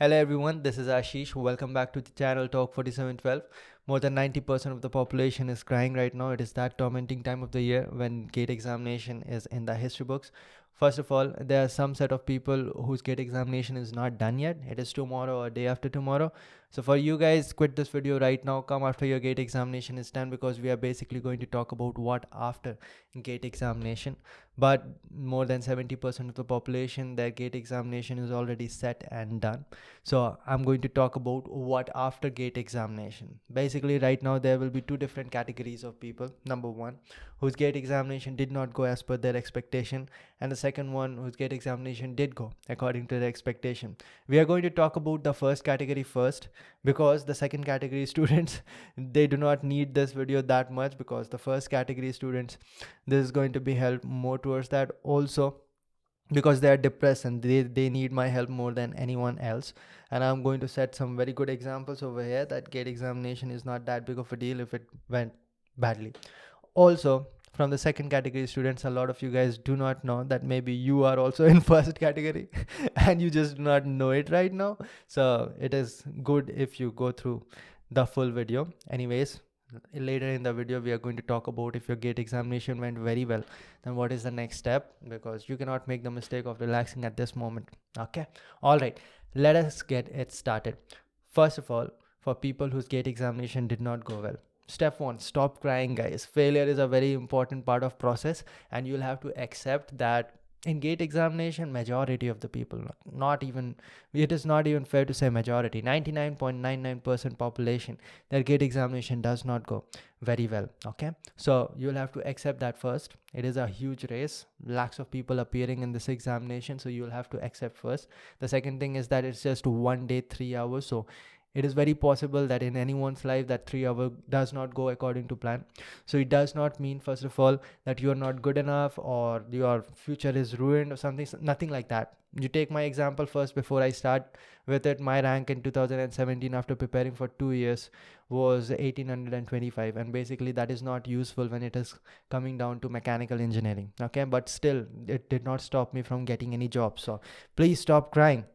Hello everyone, this is Ashish. Welcome back to the channel Talk 4712. More than 90% of the population is crying right now. It is that tormenting time of the year when gate examination is in the history books. First of all, there are some set of people whose gate examination is not done yet. It is tomorrow or day after tomorrow. So for you guys, quit this video right now. Come after your gate examination is done, because we are basically going to talk about what after gate examination. But more than 70% of the population, their gate examination is already set and done. So I'm going to talk about what after gate examination. Basically right now there will be two different categories of people. Number one, whose gate examination did not go as per their expectation, and the second one whose gate examination did go according to their expectation. We are going to talk about the first category first, because the second category students, they do not need this video that much, because the first category students, this is going to be help more towards that also, because they are depressed and they need my help more than anyone else. And I'm going to set some very good examples over here that gate examination is not that big of a deal if it went badly. Also, from the second category students, a lot of you guys do not know that maybe you are also in first category and you just do not know it right now. So it is good if you go through the full video. Anyways, later in the video we are going to talk about, if your gate examination went very well, then what is the next step, because you cannot make the mistake of relaxing at this moment. Okay, all right, let us get it started. First of all, for people whose gate examination did not go well, step one, stop crying, guys. Failure is a very important part of process, and you'll have to accept that in gate examination, majority of the people, not even, it is not even fair to say majority, 99.99% population, their gate examination does not go very well. Okay, so you'll have to accept that first. It is a huge race, lakhs of people appearing in this examination, so you'll have to accept first. The second thing is that it's just one day, 3 hours, so it is very possible that in anyone's life that 3 hour does not go according to plan. So it does not mean, first of all, that you are not good enough or your future is ruined or something. Nothing like that. You take my example first before I start with it. My rank in 2017 after preparing for 2 years was 1825, and basically that is not useful when it is coming down to mechanical engineering. Okay, but still it did not stop me from getting any job. So please stop crying.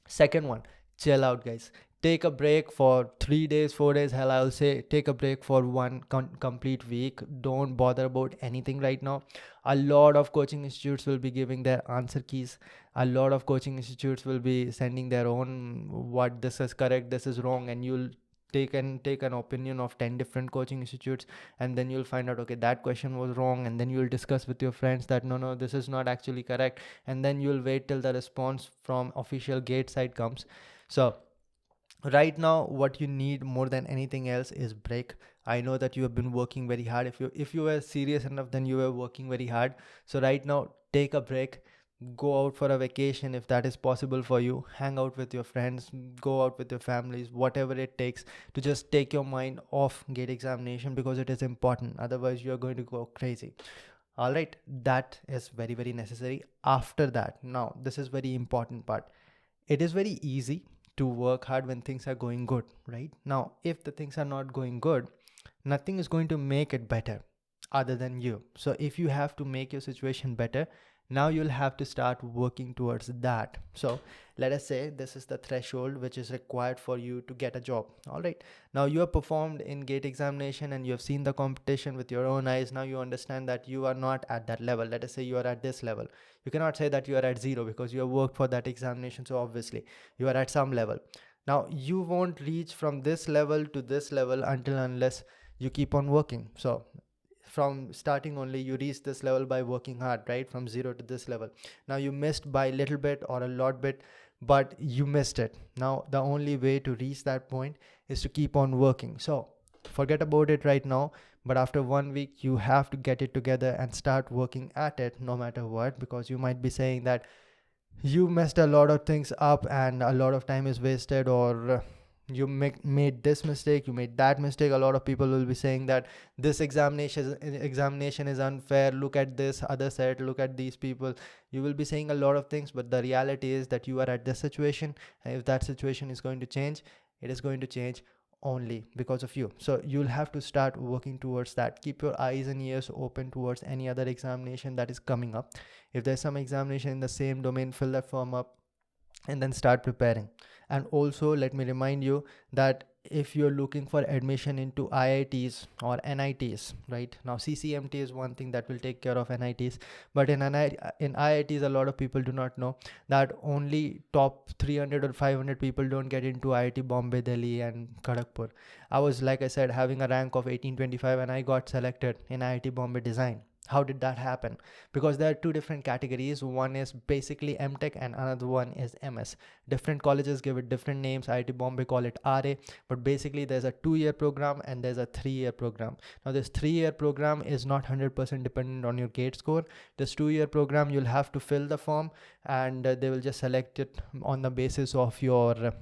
Second one, chill out, guys. Take a break for 3 days, 4 days, hell, I'll say take a break for one complete week. Don't bother about anything right now. A lot of coaching institutes will be giving their answer keys. A lot of coaching institutes will be sending their own, what this is correct, this is wrong, and you'll take an opinion of 10 different coaching institutes, and then you'll find out, okay, that question was wrong, and then you'll discuss with your friends that no, this is not actually correct, and then you'll wait till the response from official gate side comes. So right now what you need more than anything else is break. I know that you have been working very hard. If you were serious enough, then you were working very hard. So right now take a break, go out for a vacation if that is possible for you, hang out with your friends, go out with your families, whatever it takes to just take your mind off gate examination, because it is important, otherwise you are going to go crazy. All right, that is very very necessary. After that, now this is very important part. It is very easy to work hard when things are going good. Right now, if the things are not going good, nothing is going to make it better other than you. So if you have to make your situation better, now you'll have to start working towards that. So let us say this is the threshold which is required for you to get a job. All right, now you have performed in gate examination and you have seen the competition with your own eyes. Now you understand that you are not at that level. Let us say you are at this level. You cannot say that you are at zero, because you have worked for that examination, so obviously you are at some level. Now you won't reach from this level to this level until unless you keep on working. So from starting only you reach this level by working hard, right? From zero to this level. Now you missed by a little bit or a lot bit, but you missed it. Now the only way to reach that point is to keep on working. So forget about it right now, but after 1 week you have to get it together and start working at it no matter what, because you might be saying that you messed a lot of things up and a lot of time is wasted, or you made this mistake, you made that mistake. A lot of people will be saying that this examination is unfair, look at this other set, look at these people. You will be saying a lot of things, but the reality is that you are at this situation, and if that situation is going to change, it is going to change only because of you. So you'll have to start working towards that. Keep your eyes and ears open towards any other examination that is coming up. If there's some examination in the same domain, fill that form up and then start preparing. And also, let me remind you that if you're looking for admission into IITs or NITs, right now, CCMT is one thing that will take care of NITs, but in IITs, a lot of people do not know that only top 300 or 500 people don't get into IIT Bombay, Delhi, and Kharagpur. I was, like I said, having a rank of 1825, and I got selected in IIT Bombay Design. How did that happen? Because there are two different categories. One is basically MTech and another one is MS. Different colleges give it different names. IIT Bombay call it RA, but basically there's a 2-year program and there's a 3-year program. Now this 3-year program is not 100% dependent on your GATE score. This 2-year program, you'll have to fill the form, and they will just select it on the basis of your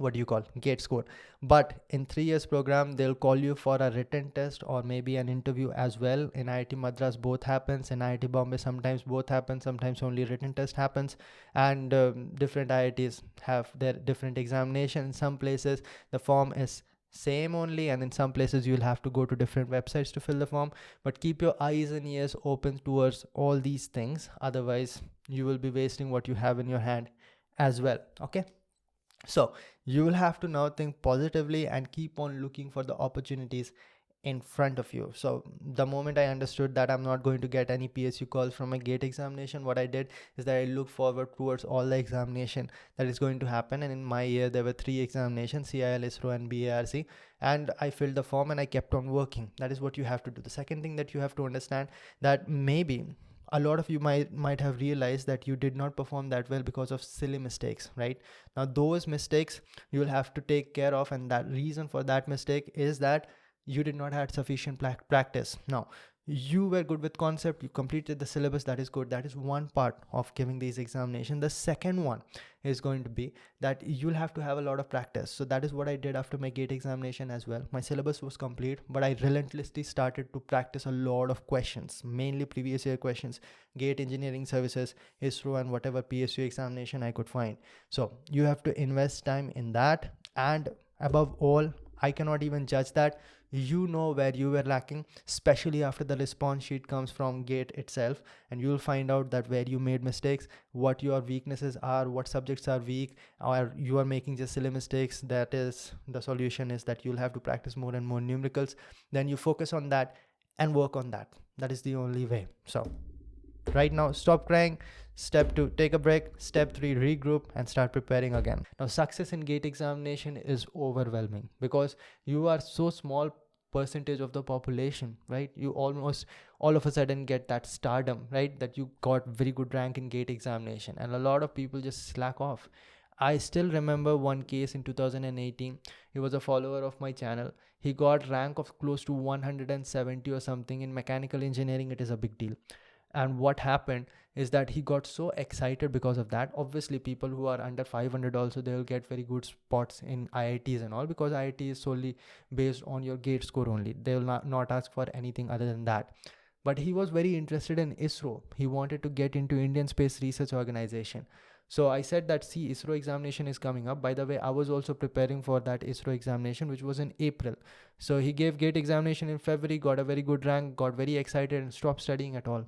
what do you call GATE score. But in 3 years program, they'll call you for a written test or maybe an interview as well. In IIT Madras both happens, in IIT Bombay sometimes both happen, sometimes only written test happens, and different IITs have their different examination. In some places the form is same only, and in some places you'll have to go to different websites to fill the form. But keep your eyes and ears open towards all these things, otherwise you will be wasting what you have in your hand as well. Okay, so you will have to now think positively and keep on looking for the opportunities in front of you. So the moment I understood that I'm not going to get any PSU calls from a GATE examination, what I did is that I looked forward towards all the examination that is going to happen. And in my year, there were 3 examinations, CIL, ISRO and BARC. And I filled the form and I kept on working. That is what you have to do. The second thing that you have to understand, that maybe a lot of you might have realized that you did not perform that well because of silly mistakes, right? Now those mistakes you will have to take care of, and that reason for that mistake is that you did not have sufficient practice. Now you were good with concept, you completed the syllabus, that is good. That is one part of giving these examination. The second one is going to be that you'll have to have a lot of practice. So that is what I did after my GATE examination as well. My syllabus was complete, but I relentlessly started to practice a lot of questions, mainly previous year questions, GATE, engineering services, ISRO, and whatever PSU examination I could find. So you have to invest time in that. And above all, I cannot even judge that. You know where you were lacking, especially after the response sheet comes from GATE itself, and you'll find out that where you made mistakes, what your weaknesses are, what subjects are weak, or you are making just silly mistakes. That is, the solution is that you'll have to practice more and more numericals. Then you focus on that and work on that. That is the only way. So right now, stop crying. Step 2, take a break. Step 3, regroup and start preparing again. Now, success in GATE examination is overwhelming because you are so small percentage of the population, right? You almost all of a sudden get that stardom, right? That you got very good rank in GATE examination, and a lot of people just slack off. I still remember one case in 2018. He was a follower of my channel. He got rank of close to 170 or something. In mechanical engineering, it is a big deal. And what happened is that he got so excited because of that. Obviously people who are under 500 also, they will get very good spots in IITs and all, because IIT is solely based on your GATE score only. They will not ask for anything other than that. But he was very interested in ISRO. He wanted to get into Indian Space Research Organization. So I said that, see, ISRO examination is coming up. By the way, I was also preparing for that ISRO examination, which was in April. So he gave GATE examination in February, got a very good rank, got very excited and stopped studying at all.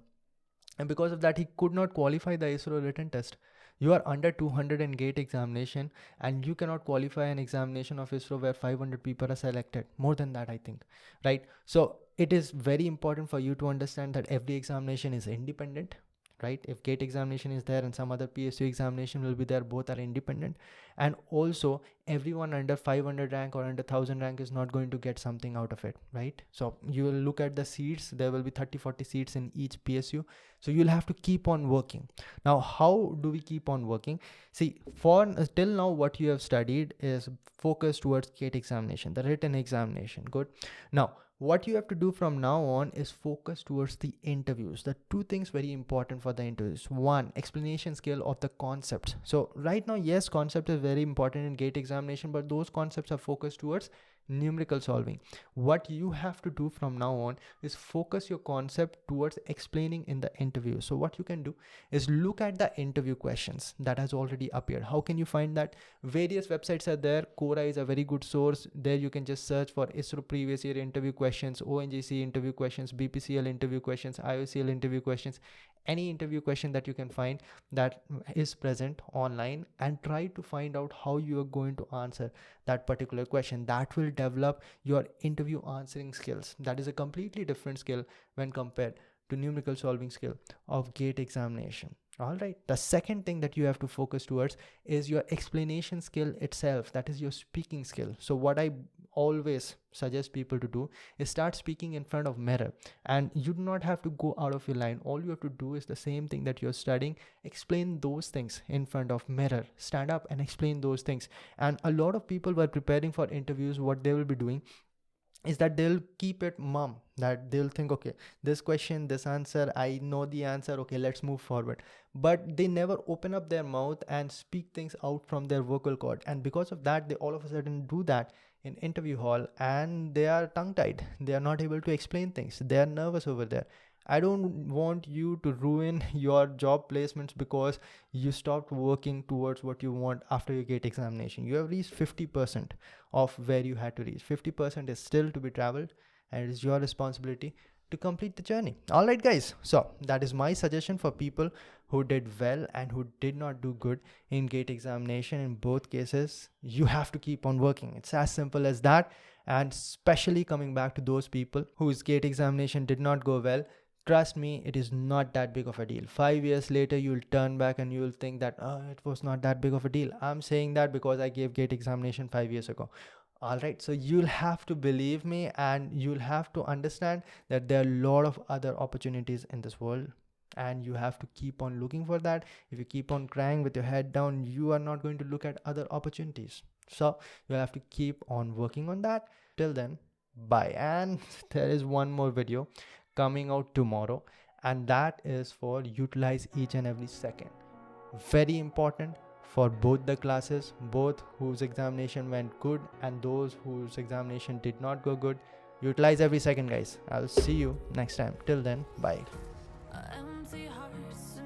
And because of that, he could not qualify the ISRO written test. You are under 200 in GATE examination, and you cannot qualify an examination of ISRO where 500 people are selected. More than that, I think, right? So it is very important for you to understand that every examination is independent, right? If GATE examination is there and some other PSU examination will be there, both are independent. And also everyone under 500 rank or under 1000 rank is not going to get something out of it, right? So you will look at the seats, there will be 30-40 seats in each PSU. So you'll have to keep on working. Now, how do we keep on working? See, for till now, what you have studied is focused towards GATE examination, the written examination. Good. Now, what you have to do from now on is focus towards the interviews. The two things very important for the interviews. One, explanation skill of the concepts. So right now, yes, concept is very important in GATE examination, but those concepts are focused towards numerical solving. What you have to do from now on is focus your concept towards explaining in the interview. So what you can do is look at the interview questions that has already appeared. How can you find that? Various websites are there. Quora is a very good source. There you can just search for ISRO previous year interview questions, ONGC interview questions, BPCL interview questions, IOCL interview questions. any interview question that you can find that is present online, and try to find out how you are going to answer that particular question. That will develop your interview answering skills. That is a completely different skill when compared to numerical solving skill of gate examination. All right, the second thing that you have to focus towards is your explanation skill itself, that is your speaking skill. So what I always suggest people to do is start speaking in front of mirror, and you do not have to go out of your line. All you have to do is the same thing that you're studying, explain those things in front of mirror, stand up and explain those things. And a lot of people were preparing for interviews, what they will be doing is that they'll keep it mum, that they'll think, okay, this question, this answer, I know the answer, okay, let's move forward. But they never open up their mouth and speak things out from their vocal cord, and because of that they all of a sudden do that in interview hall, and they are tongue tied, they are not able to explain things, they are nervous over there. I don't want you to ruin your job placements because you stopped working towards what you want after your gate examination. You have reached 50% of where you had to reach. 50% is still to be traveled, and it is your responsibility to complete the journey. All right, guys. So that is my suggestion for people who did well and who did not do good in gate examination. In both cases, you have to keep on working. It's as simple as that. And especially coming back to those people whose gate examination did not go well, trust me, it is not that big of a deal. 5 years later, you'll turn back and you'll think that, oh, it was not that big of a deal. I'm saying that because I gave gate examination 5 years ago. All right, so you'll have to believe me, and you'll have to understand that there are a lot of other opportunities in this world, and you have to keep on looking for that. If you keep on crying with your head down, you are not going to look at other opportunities. So you have to keep on working on that. Till then, bye. And there is one more video coming out tomorrow, and that is for utilize each and every second. Very important for both the classes, both whose examination went good and those whose examination did not go good. Utilize every second, guys. I'll see you next time. Till then, bye. Empty hearts